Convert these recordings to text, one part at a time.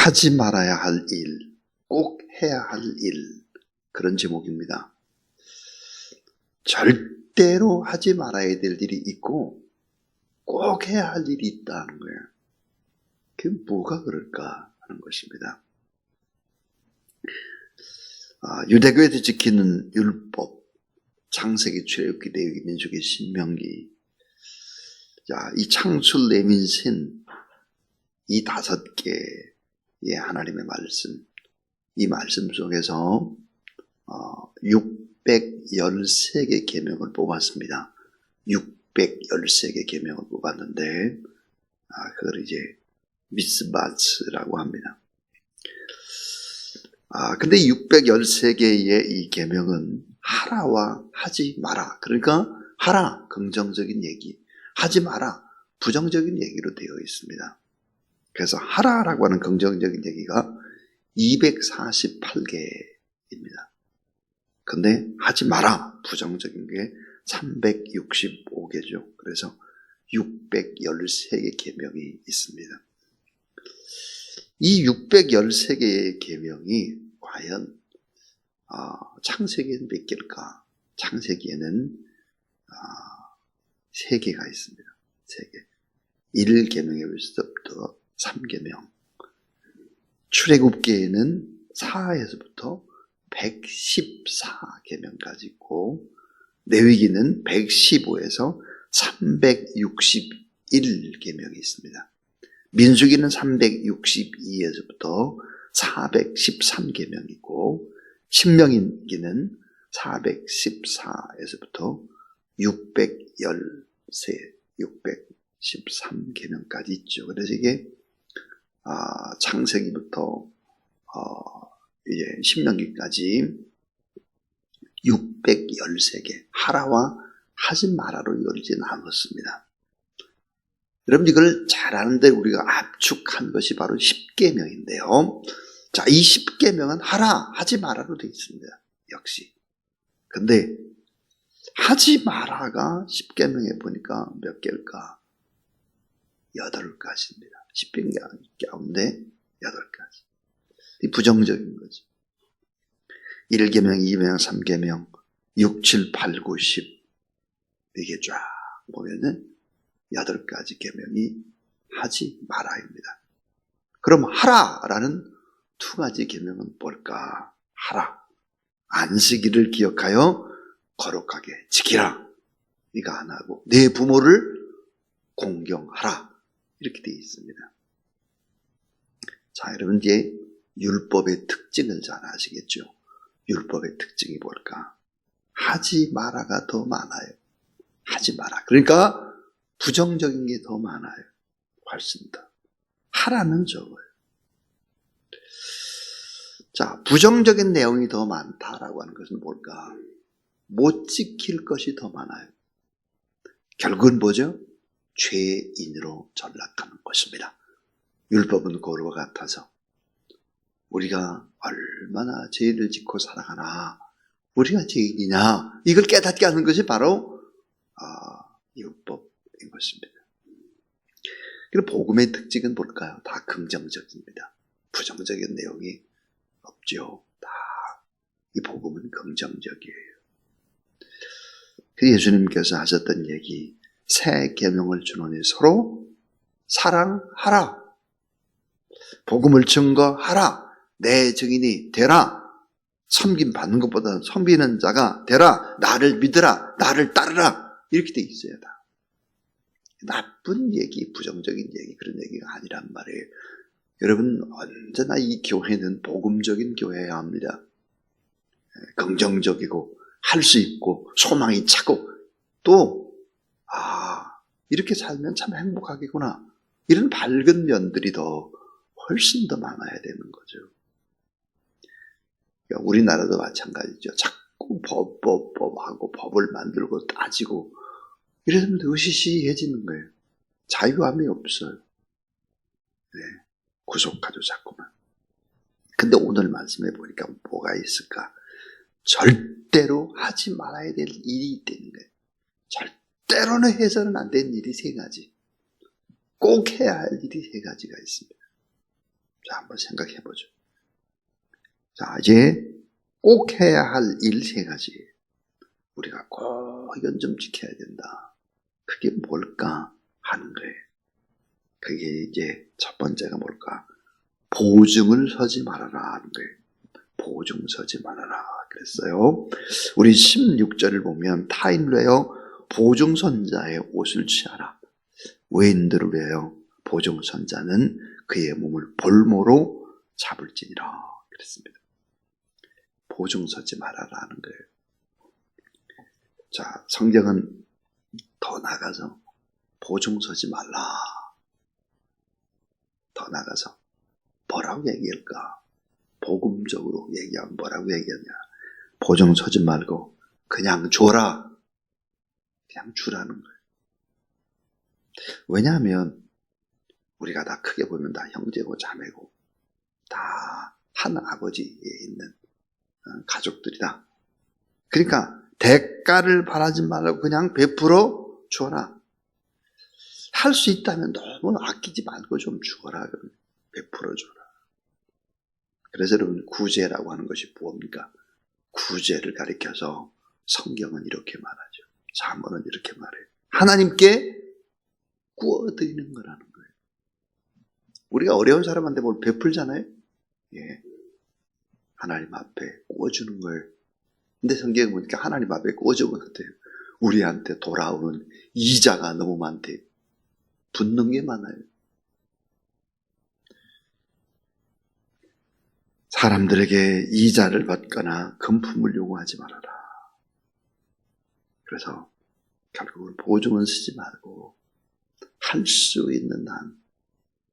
하지 말아야 할 일, 꼭 해야 할 일, 그런 제목입니다. 절대로 하지 말아야 될 일이 있고 꼭 해야 할 일이 있다는 거예요. 그게 뭐가 그럴까 하는 것입니다. 유대교에서 지키는 율법, 창세기, 출애굽기, 레위기, 민수기, 신명기, 이 창출, 레민신, 이 5개의 하나님의 말씀, 이 말씀 속에서 613개 계명을 뽑았습니다. 613개 계명을 뽑았는데 그걸 이제 미스바츠라고 합니다. 근데 613개의 이 계명은 하라와 하지 마라. 그러니까 하라, 긍정적인 얘기, 하지 마라, 부정적인 얘기로 되어 있습니다. 그래서 하라라고 하는 긍정적인 얘기가 248개입니다. 근데 하지 마라, 부정적인 게 365개죠. 그래서 613개 계명이 있습니다. 이 613개의 계명이 과연 창세기에는 몇 개일까? 창세기에는 3개가 있습니다. 3개. 1계명에서부터 3계명. 출애굽기에는 4에서부터 114계명까지 있고, 레위기는 115에서 361계명이 있습니다. 민수기는 362에서부터 413계명이고, 신명기는 414에서부터 613계명까지 있죠. 그래서 이게 창세기부터 이제 신명기까지 613개, 하라와 하지 마라로 이루어진 않았습니다. 여러분, 이걸 잘 아는데 우리가 압축한 것이 바로 10계명인데요. 자, 이 10계명은 하라, 하지 마라로 되어 있습니다. 역시. 근데 하지 마라가 10계명에 보니까 몇 개일까? 8가지입니다. 10개 가운데 8가지. 이 부정적인 거죠. 1계명, 2계명, 3계명, 6, 7, 8, 9, 10 이게 쫙 보면은 8가지 계명이 하지 마라입니다. 그럼 하라라는 2가지 계명은 뭘까? 하라, 안식일을 기억하여 거룩하게 지키라, 이거 하나고, 내 부모를 공경하라, 이렇게 되어 있습니다. 자, 여러분, 이제 율법의 특징을 잘 아시겠죠? 율법의 특징이 뭘까? 하지 마라가 더 많아요. 하지 마라. 그러니까 부정적인 게 더 많아요. 훨씬 더. 하라는 적어요. 자, 부정적인 내용이 더 많다라고 하는 것은 뭘까? 못 지킬 것이 더 많아요. 결국은 뭐죠? 죄인으로 전락하는 것입니다. 율법은 고로와 같아서 우리가 얼마나 죄를 짓고 살아가나, 우리가 죄인이냐, 이걸 깨닫게 하는 것이 바로 율법인 것입니다. 그리고 복음의 특징은 뭘까요? 다 긍정적입니다. 부정적인 내용이 없죠. 다 이 복음은 긍정적이에요. 그 예수님께서 하셨던 얘기, 새 계명을 주노니 서로 사랑하라, 복음을 증거하라, 내 증인이 되라, 섬김 받는 것보다 섬기는 자가 되라, 나를 믿으라, 나를 따르라, 이렇게 돼 있어야 다. 나쁜 얘기, 부정적인 얘기, 그런 얘기가 아니란 말이에요. 여러분, 언제나 이 교회는 복음적인 교회여야 합니다. 긍정적이고 할 수 있고 소망이 차고, 또 이렇게 살면 참 행복하겠구나, 이런 밝은 면들이 더 훨씬 더 많아야 되는 거죠. 우리나라도 마찬가지죠. 자꾸 법하고 법을 만들고 따지고 이러면 으시시해지는 거예요. 자유함이 없어요. 네, 구속하죠, 자꾸만. 근데 오늘 말씀해 보니까 뭐가 있을까? 절대로 하지 말아야 될 일이 있다는 거예요. 절대로는 해서는 안 되는 일이 3가지. 꼭 해야 할 일이 3가지가 있습니다. 자, 한번 생각해 보죠. 자, 이제 꼭 해야 할 일 3가지. 우리가 꼭 이건 좀 지켜야 된다. 그게 뭘까 하는 거예요. 그게 이제 첫 번째가 뭘까? 보증을 서지 말아라 하는 거예요. 보증 서지 말아라 그랬어요. 우리 16절을 보면 타인로여 보증선자의 옷을 취하라. 외인들을 위하여 보증선자는 그의 몸을 볼모로 잡을지니라 그랬습니다. 보증 서지 말아라 하는 거예요. 자, 성경은 더 나가서 보증 서지 말라. 더 나가서 뭐라고 얘기할까? 복음적으로 얘기하면 뭐라고 얘기하냐? 보증 서지 말고 그냥 줘라. 그냥 주라는 거예요. 왜냐하면 우리가 다 크게 보면 다 형제고 자매고 다 한 아버지에 있는 가족들이다. 그러니까 대가를 바라지 말고 그냥 베풀어 줘라. 할 수 있다면 너무 아끼지 말고 좀 주어라. 베풀어 줘라. 그래서 여러분 구제라고 하는 것이 무엇입니까? 구제를 가리켜서 성경은 이렇게 말하죠. 잠언은 이렇게 말해요. 하나님께 구워드리는 거라는 거예요. 우리가 어려운 사람한테 뭘 베풀잖아요. 예. 하나님 앞에 구워주는 거예요. 근데 성경에 보니까 하나님 앞에 구워주는 것 같아요. 우리한테 돌아오는 이자가 너무 많대요. 붙는 게 많아요. 사람들에게 이자를 받거나 금품을 요구하지 말아라. 그래서 결국은 보증은 쓰지 말고 할 수 있는 한,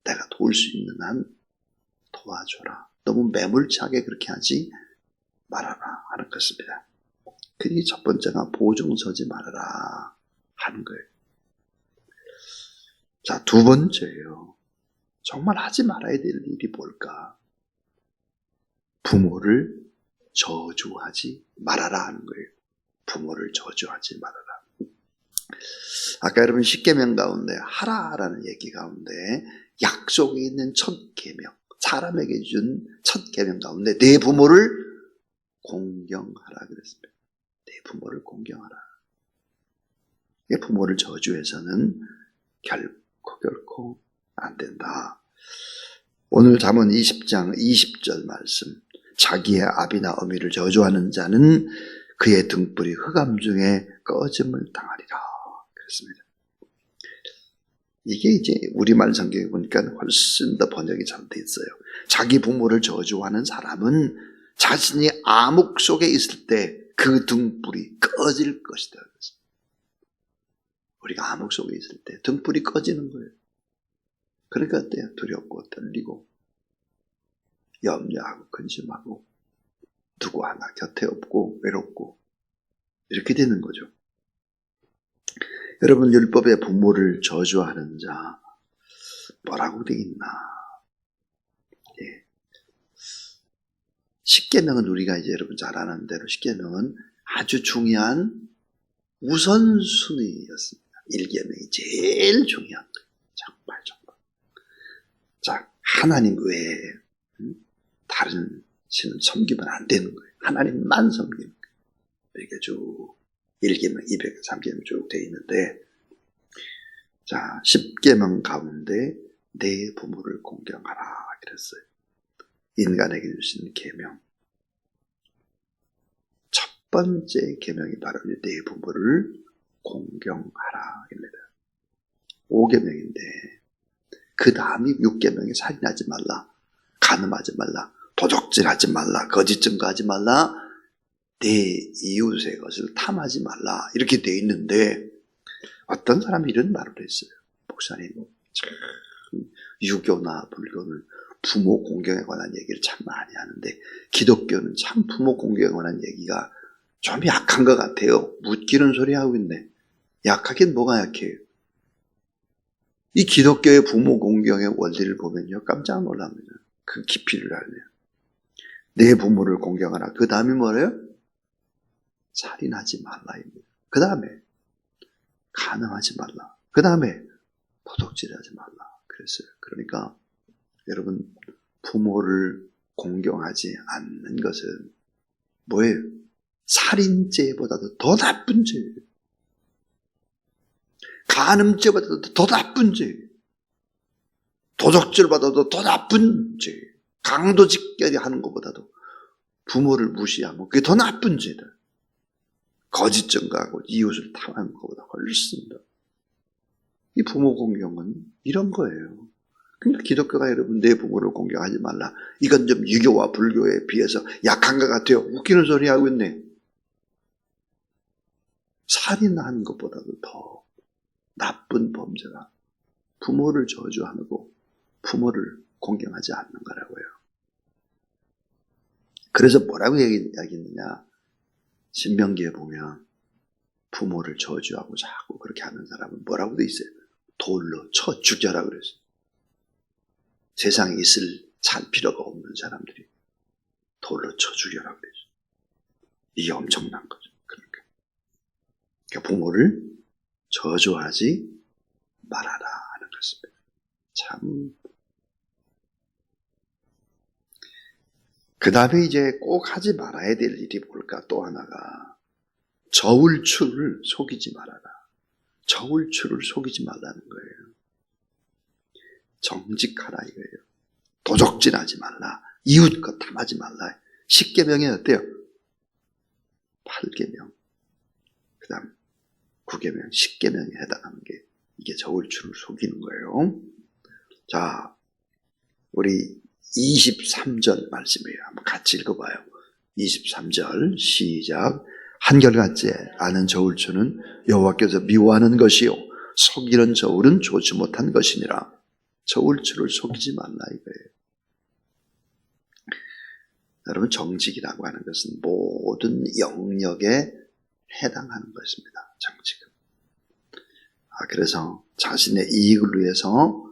내가 도울 수 있는 한 도와줘라. 너무 매몰차게 그렇게 하지 말아라 하는 것입니다. 그게 첫 번째가 보증 서지 말아라 하는 거예요. 자, 두 번째예요. 정말 하지 말아야 될 일이 뭘까? 부모를 저주하지 말아라 하는 거예요. 부모를 저주하지 말아라. 아까 여러분 10계명 가운데 하라라는 얘기 가운데 약속에 있는 첫 계명, 사람에게 준 첫 계명 가운데 내 부모를 공경하라 그랬습니다. 내 부모를 공경하라. 내 부모를 저주해서는 결코 안 된다. 오늘 잠언 20장 20절 말씀. 자기의 아비나 어미를 저주하는 자는 그의 등불이 흑암 중에 꺼짐을 당하리라. 그렇습니다. 이게 이제 우리말 성경에 보니까 훨씬 더 번역이 잘 돼 있어요. 자기 부모를 저주하는 사람은 자신이 암흑 속에 있을 때 그 등불이 꺼질 것이다. 우리가 암흑 속에 있을 때 등불이 꺼지는 거예요. 그러니까 어때요? 두렵고 떨리고 염려하고 근심하고 누구 하나 곁에 없고 외롭고 이렇게 되는 거죠. 여러분 율법의 부모를 저주하는 자 뭐라고 되어 있나? 예. 10계명은 우리가 이제 여러분 잘 아는 대로 10계명은 아주 중요한 우선순위였습니다. 1계명이 제일 중요한 거예요. 정말. 자, 하나님 외에 다른 신을 섬기면 안 되는 거예요. 하나님만 섬기는 거예요. 이렇게 쭉 1계명, 200, 3계명 쭉 되어 있는데, 자, 10계명 가운데 내 부모를 공경하라 그랬어요. 인간에게 주신 계명. 첫 번째 계명이 바로 내 부모를 공경하라 입니다. 5계명인데 그 다음이 6계명이 살인하지 말라, 간음하지 말라, 도적질하지 말라, 거짓 증거하지 말라, 내 이웃의 것을 탐하지 말라 이렇게 돼 있는데 어떤 사람이 이런 말을 했어요. 목사님, 유교나 불교는 부모 공경에 관한 얘기를 참 많이 하는데 기독교는 참 부모 공경에 관한 얘기가 좀 약한 것 같아요. 묻기는 소리 하고 있네. 약하긴 뭐가 약해요? 이 기독교의 부모 공경의 원리를 보면요 깜짝 놀랍니다. 그 깊이를 알면 내 부모를 공경하라. 그 다음이 뭐래요? 살인하지 말라입니다. 그 다음에 간음하지 말라. 그 다음에 도둑질하지 말라 그랬어요. 그러니까 여러분 부모를 공경하지 않는 것은 뭐예요? 살인죄보다도 더 나쁜 죄예요. 간음죄보다도 더 나쁜 죄예요. 도적질보다도 더 나쁜 죄예요. 강도직결이 하는 것보다도 부모를 무시하면 그게 더 나쁜 죄다. 거짓 증거하고 이웃을 탐하는 것보다 훨씬 더. 이 부모 공경은 이런 거예요. 그러니까 기독교가 여러분 내 부모를 공경하지 말라. 이건 좀 유교와 불교에 비해서 약한 것 같아요. 웃기는 소리 하고 있네. 살인하는 것보다도 더 나쁜 범죄가 부모를 저주하고 부모를 공경하지 않는 거라고요. 그래서 뭐라고 얘기했느냐. 신명기에 보면 부모를 저주하고 자꾸 그렇게 하는 사람은 뭐라고 돼 있어요? 돌로 쳐 죽여라 그랬어요. 세상에 살 필요가 없는 사람들이 돌로 쳐 죽여라 그랬어요. 이게 엄청난 거죠. 그러니까 부모를 저주하지 말아라 하는 것입니다. 참. 그 다음에 이제 꼭 하지 말아야 될 일이 뭘까? 또 하나가 저울추를 속이지 말아라. 저울추를 속이지 말라는 거예요. 정직하라 이거예요. 도적질하지 말라. 이웃것 탐하지 말라. 10계명이 어때요? 8계명. 그 다음 9계명, 10계명에 해당하는 게 이게 저울추를 속이는 거예요. 자, 우리 23절 말씀이에요. 한번 같이 읽어봐요. 23절 시작. 한결같이 아는 저울추는 여호와께서 미워하는 것이요 속이는 저울은 좋지 못한 것이니라. 저울추를 속이지 말라 이거예요. 여러분 정직이라고 하는 것은 모든 영역에 해당하는 것입니다. 정직은. 그래서 자신의 이익을 위해서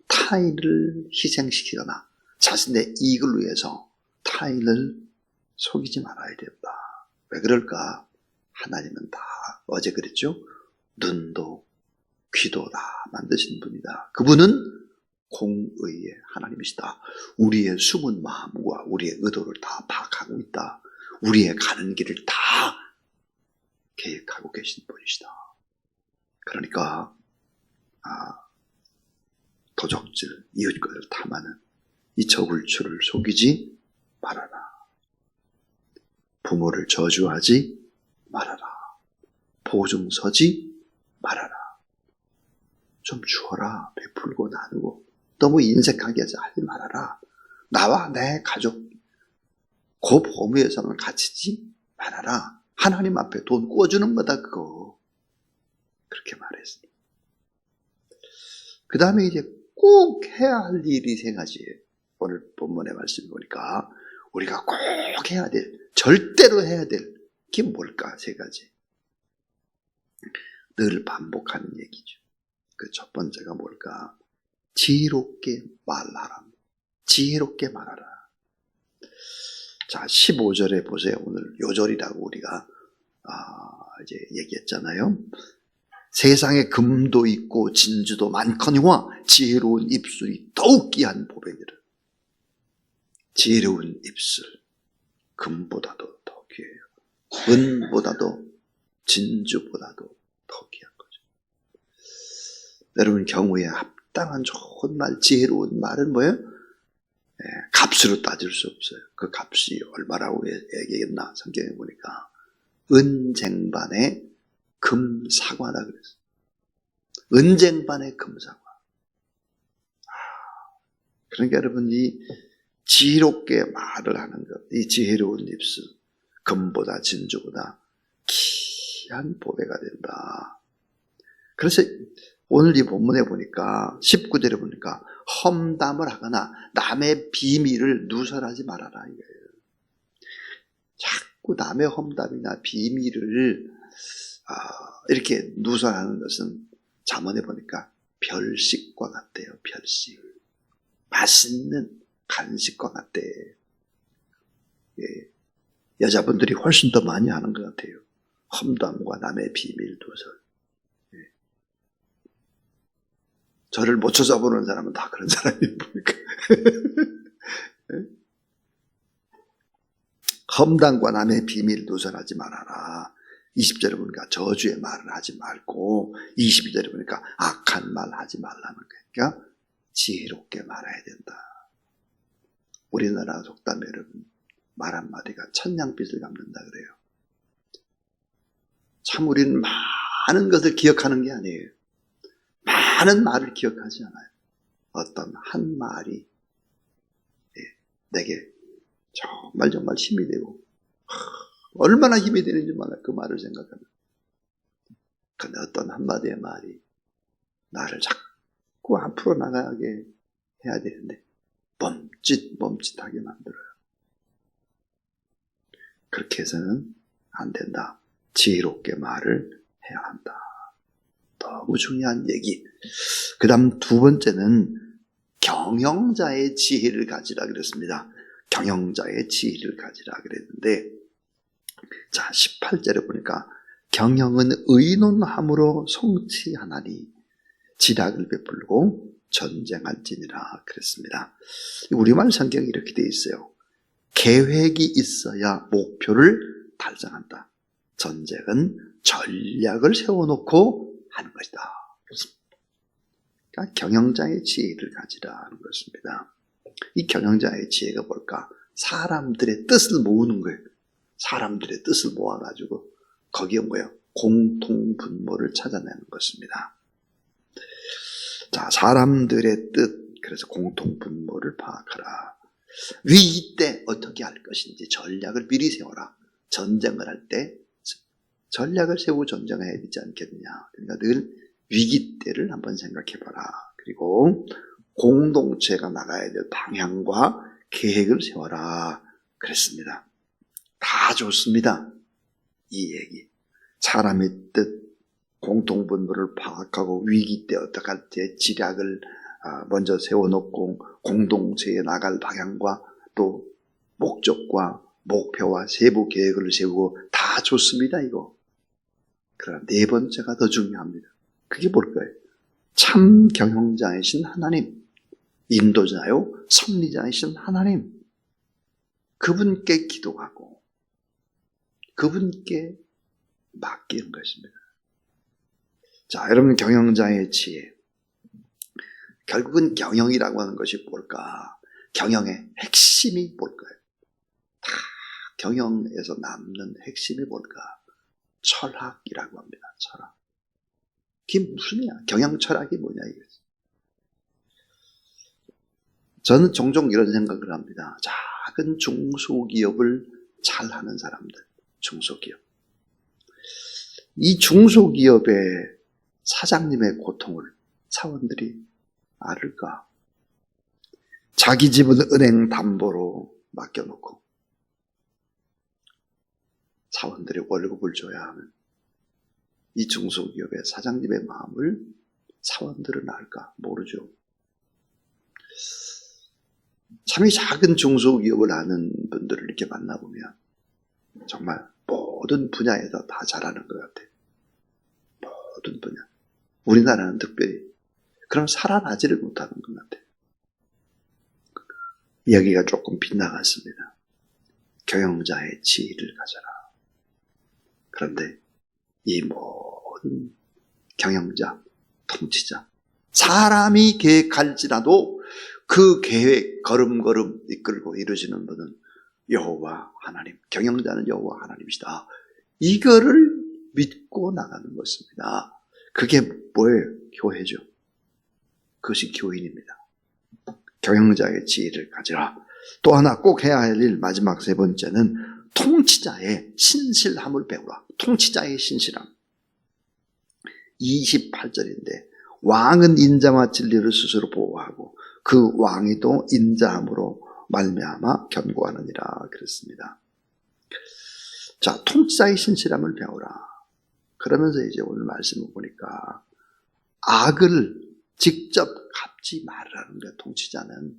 타인을 희생시키거나 자신의 이익을 위해서 타인을 속이지 말아야 된다. 왜 그럴까? 하나님은 다 어제 그랬죠? 눈도 귀도 다 만드신 분이다. 그분은 공의의 하나님이시다. 우리의 숨은 마음과 우리의 의도를 다 파악하고 있다. 우리의 가는 길을 다 계획하고 계신 분이시다. 그러니까 도적질, 이웃것을 탐하는 이 저울추를 속이지 말아라. 부모를 저주하지 말아라. 보증 서지 말아라. 좀 주어라. 베풀고 나누고 너무 인색하게 하지 말아라. 나와 내 가족 그 범위에서는 갇히지 말아라. 하나님 앞에 돈 구워주는 거다 그거. 그렇게 말했습니다. 그 다음에 이제 꼭 해야 할 일이 세 가지예요. 오늘 본문의 말씀 보니까 우리가 꼭 해야 될, 절대로 해야 될 게 뭘까? 세 가지. 늘 반복하는 얘기죠. 그 첫 번째가 뭘까? 지혜롭게 말하라. 지혜롭게 말하라. 자, 15절에 보세요. 오늘 요절이라고 우리가 이제 얘기했잖아요. 세상에 금도 있고 진주도 많거니와 지혜로운 입술이 더욱 귀한 보배니라. 지혜로운 입술, 금보다도 더 귀해요. 은보다도 진주보다도 더 귀한 거죠. 여러분 경우에 합당한 좋은 말, 지혜로운 말은 뭐예요? 값으로 따질 수 없어요. 그 값이 얼마라고 얘기했나 성경에 보니까 은쟁반의 금사과라 그랬어요. 은쟁반의 금사과. 그러니까 여러분 이 지혜롭게 말을 하는 것, 이 지혜로운 입술, 금보다 진주보다 귀한 보배가 된다. 그래서 오늘 이 본문에 보니까 19절에 보니까 험담을 하거나 남의 비밀을 누설하지 말아라 이거예요. 자꾸 남의 험담이나 비밀을 이렇게 누설하는 것은 잠언에 보니까 별식과 같대요. 별식. 맛있는 간식과 같대. 예. 여자분들이 훨씬 더 많이 하는 것 같아요. 험담과 남의 비밀 누설. 예. 저를 못 찾아보는 사람은 다 그런 사람이 보니까. 험담과 남의 비밀 누설하지 말아라. 20절에 보니까 저주의 말을 하지 말고 22절에 보니까 악한 말 하지 말라는 거예요. 그러니까 지혜롭게 말해야 된다. 우리나라 속담에 여러분 말 한마디가 천냥빚을 갚는다 그래요. 참 우리는 많은 것을 기억하는 게 아니에요. 많은 말을 기억하지 않아요. 어떤 한 말이 내게 정말 힘이 되고 얼마나 힘이 되는지 몰라요. 그 말을 생각하면. 근데 어떤 한마디의 말이 나를 자꾸 앞으로 나가게 해야 되는데 멈칫하게 만들어요. 그렇게 해서는 안 된다. 지혜롭게 말을 해야 한다. 너무 중요한 얘기. 그 다음 두 번째는 경영자의 지혜를 가지라 그랬습니다. 경영자의 지혜를 가지라 그랬는데, 자 18절에 보니까 경영은 의논함으로 성취하나니 지략을 베풀고 전쟁할지니라 그랬습니다. 우리말 성경이 이렇게 되어 있어요. 계획이 있어야 목표를 달성한다. 전쟁은 전략을 세워놓고 하는 것이다. 그러니까 경영자의 지혜를 가지라는 것입니다. 이 경영자의 지혜가 뭘까? 사람들의 뜻을 모으는 거예요. 사람들의 뜻을 모아가지고 거기에 뭐예요? 공통분모를 찾아내는 것입니다. 자, 사람들의 뜻, 그래서 공통분모를 파악하라. 위기 때 어떻게 할 것인지 전략을 미리 세워라. 전쟁을 할 때 전략을 세우고 전쟁을 해야 되지 않겠느냐. 그러니까 늘 위기 때를 한번 생각해봐라. 그리고 공동체가 나가야 될 방향과 계획을 세워라 그랬습니다. 다 좋습니다. 이 얘기. 사람의 뜻, 공통분모를 파악하고 위기 때 어떻게 할지 지략을 먼저 세워놓고 공동체에 나갈 방향과 또 목적과 목표와 세부 계획을 세우고 다 좋습니다. 이거. 그러나 네 번째가 더 중요합니다. 그게 뭘까요? 참 경영자이신 하나님, 인도자요 섭리자이신 하나님, 그분께 기도하고 그분께 맡기는 것입니다. 자, 여러분 경영자의 지혜. 결국은 경영이라고 하는 것이 뭘까? 경영의 핵심이 뭘까요? 다 경영에서 남는 핵심이 뭘까? 철학이라고 합니다. 철학. 그게 무슨이야? 경영 철학이 뭐냐 이거지. 저는 종종 이런 생각을 합니다. 작은 중소기업을 잘하는 사람들, 중소기업. 이 중소기업의 사장님의 고통을 사원들이 알을까? 자기 집은 은행 담보로 맡겨놓고 사원들이 월급을 줘야 하는 이 중소기업의 사장님의 마음을 사원들은 알까? 모르죠. 참 이 작은 중소기업을 하는 분들을 이렇게 만나보면 정말 모든 분야에서 다 잘하는 것 같아요. 모든 분야. 우리나라는 특별히 그럼 살아나지를 못하는 것 같아요. 여기가 조금 빗나갔습니다. 경영자의 지혜를 가져라. 그런데 이 모든 경영자, 통치자, 사람이 계획할지라도 그 계획 걸음걸음 이끌고 이루어지는 분은 여호와 하나님, 경영자는 여호와 하나님이시다. 이거를 믿고 나가는 것입니다. 그게 뭐예요? 교회죠. 그것이 교인입니다. 경영자의 지혜를 가지라. 또 하나 꼭 해야 할 일, 마지막 세 번째는 통치자의 신실함을 배우라. 통치자의 신실함. 28절인데 왕은 인자와 진리를 스스로 보호하고 그 왕이 또 인자함으로 말미암아 견고하느니라 그랬습니다. 자, 통치자의 신실함을 배우라. 그러면서 이제 오늘 말씀을 보니까 악을 직접 갚지 말라는 거예요. 통치자는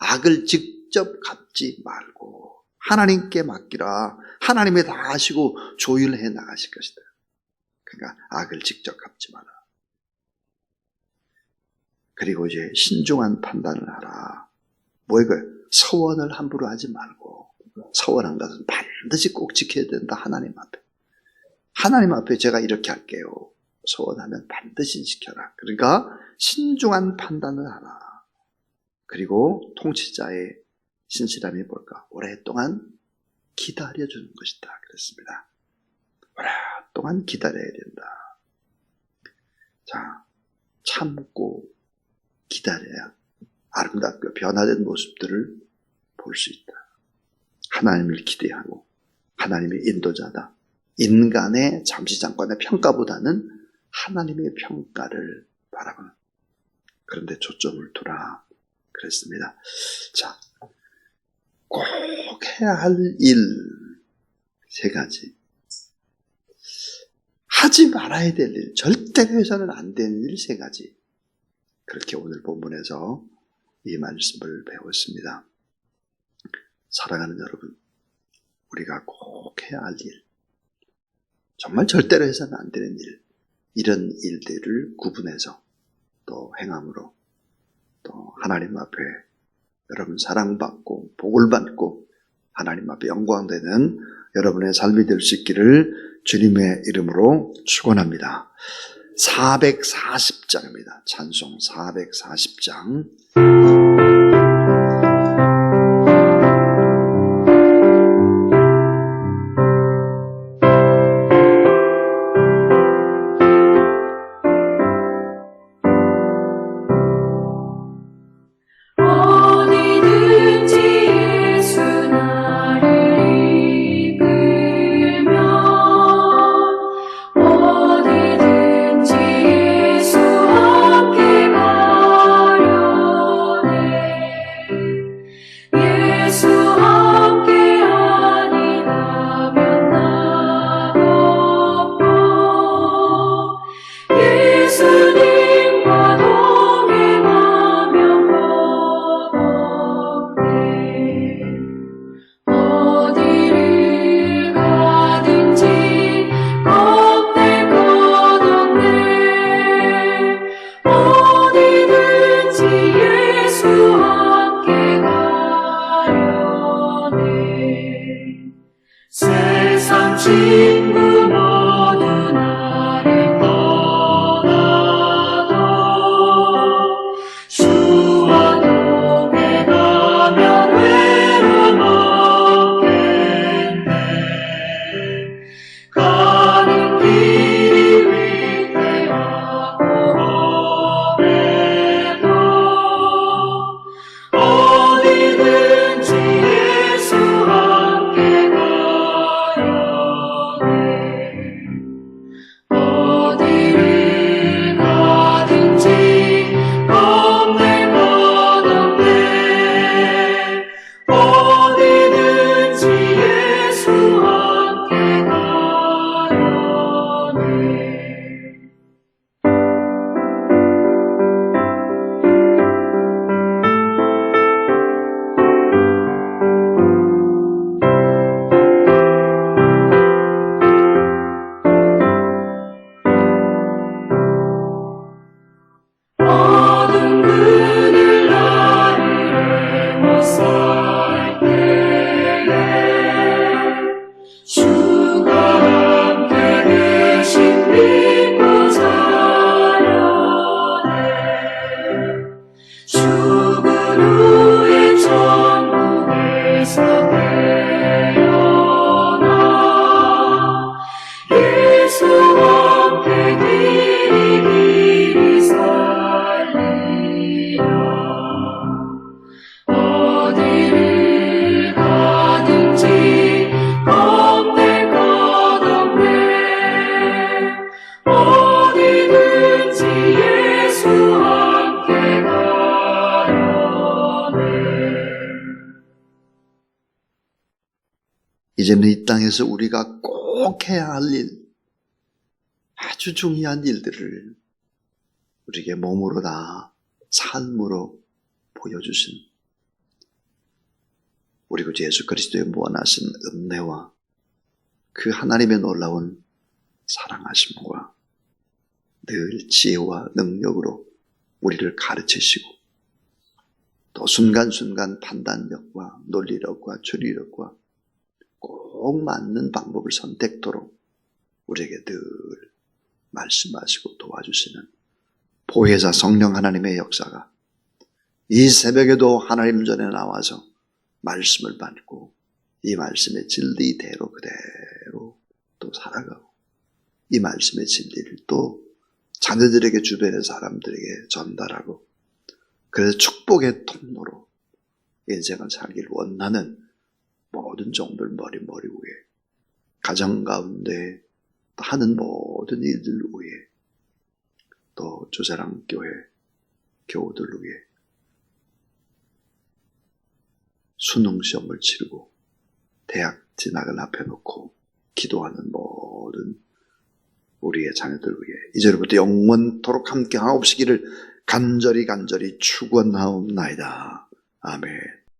악을 직접 갚지 말고 하나님께 맡기라. 하나님이 다 아시고 조율해 나가실 것이다. 그러니까 악을 직접 갚지 마라. 그리고 이제 신중한 판단을 하라. 뭐 이거예요? 서원을 함부로 하지 말고 서원한 것은 반드시 꼭 지켜야 된다. 하나님 앞에. 하나님 앞에 제가 이렇게 할게요. 소원하면 반드시 지켜라. 그러니까 신중한 판단을 하라. 그리고 통치자의 신실함이 뭘까? 오랫동안 기다려주는 것이다. 그랬습니다. 오랫동안 기다려야 된다. 자, 참고 기다려야 아름답고 변화된 모습들을 볼 수 있다. 하나님을 기대하고 하나님의 인도자다. 인간의 잠시 잠깐의 평가보다는 하나님의 평가를 바라보는, 그런데 초점을 두라 그랬습니다. 자, 꼭 해야 할 일 세 가지, 하지 말아야 될 일, 절대로 해서는 안 되는 일 세 가지, 그렇게 오늘 본문에서 이 말씀을 배웠습니다. 사랑하는 여러분, 우리가 꼭 해야 할 일, 정말 절대로 해서는 안 되는 일, 이런 일들을 구분해서 또 행함으로 또 하나님 앞에 여러분 사랑받고 복을 받고 하나님 앞에 영광되는 여러분의 삶이 될 수 있기를 주님의 이름으로 축원합니다. 440장입니다. 찬송 440장. 이제는 이 땅에서 우리가 꼭 해야 할 일, 아주 중요한 일들을 우리에게 몸으로 다 삶으로 보여주신 우리 구주 예수 그리스도의 무한하신 은혜와 그 하나님의 놀라운 사랑하심과 늘 지혜와 능력으로 우리를 가르치시고 또 순간순간 판단력과 논리력과 추리력과 꼭 맞는 방법을 선택토록 우리에게 늘 말씀하시고 도와주시는 보혜사 성령 하나님의 역사가 이 새벽에도 하나님 전에 나와서 말씀을 받고 이 말씀의 진리대로 그대로 또 살아가고 이 말씀의 진리를 또 자녀들에게 주변의 사람들에게 전달하고 그래서 축복의 통로로 인생을 살기를 원하는 모든 종들 머리 위에 가정 가운데 하는 모든 일들 위에 또 주사랑교회 교우들 위해 수능시험을 치르고 대학 진학을 앞에 놓고 기도하는 모든 우리의 자녀들 위해 이제부터 영원토록 함께 하옵시기를 간절히 축원하옵나이다. 아멘.